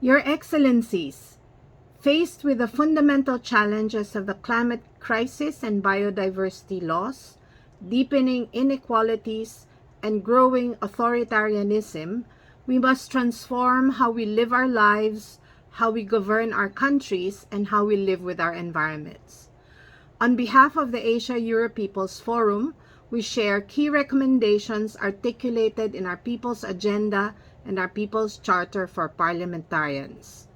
Your Excellencies, faced with the fundamental challenges of the climate crisis and biodiversity loss, deepening inequalities, and growing authoritarianism, we must transform how we live our lives, how we govern our countries, and how we live with our environments. On behalf of the Asia-Europe People's Forum, we share key recommendations articulated in our People's Agenda and our People's Charter for Parliamentarians.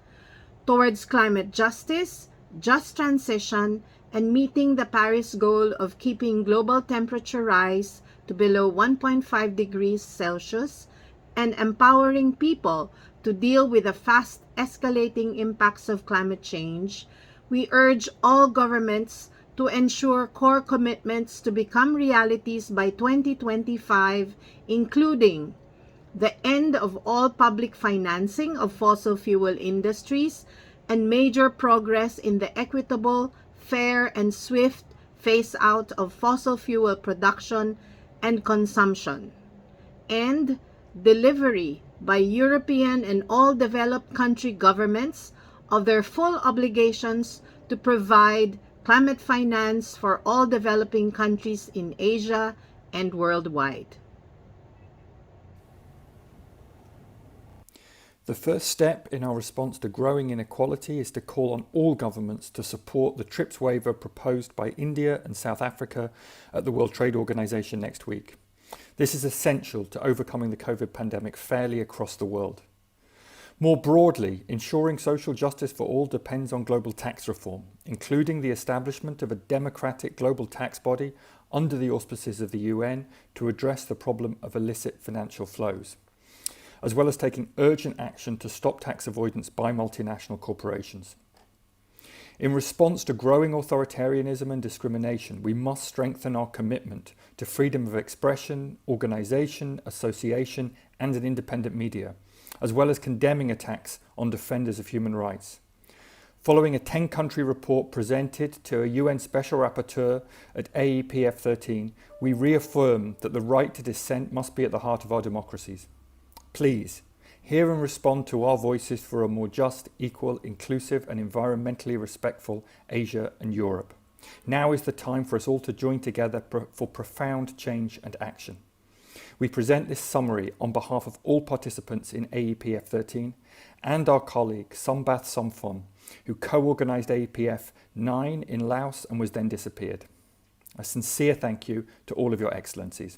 Towards climate justice, just transition, and meeting the Paris goal of keeping global temperature rise to below 1.5 degrees Celsius, and empowering people to deal with the fast escalating impacts of climate change, we urge all governments to ensure core commitments to become realities by 2025, including the end of all public financing of fossil fuel industries, and major progress in the equitable, fair, and swift phase-out of fossil fuel production and consumption, and delivery by European and all developed country governments of their full obligations to provide climate finance for all developing countries in Asia and worldwide. The first step in our response to growing inequality is to call on all governments to support the TRIPS waiver proposed by India and South Africa at the World Trade Organization next week. This is essential to overcoming the COVID pandemic fairly across the world. More broadly, ensuring social justice for all depends on global tax reform, including the establishment of a democratic global tax body under the auspices of the UN to address the problem of illicit financial flows, as well as taking urgent action to stop tax avoidance by multinational corporations. In response to growing authoritarianism and discrimination, we must strengthen our commitment to freedom of expression, organisation, association, and an independent media, as well as condemning attacks on defenders of human rights. Following a 10-country report presented to a UN Special Rapporteur at AEPF 13, we reaffirm that the right to dissent must be at the heart of our democracies. Please, hear and respond to our voices for a more just, equal, inclusive and environmentally respectful Asia and Europe. Now is the time for us all to join together for profound change and action. We present this summary on behalf of all participants in AEPF 13 and our colleague Sombath Somphon, who co-organised AEPF 9 in Laos and was then disappeared. A sincere thank you to all of your excellencies.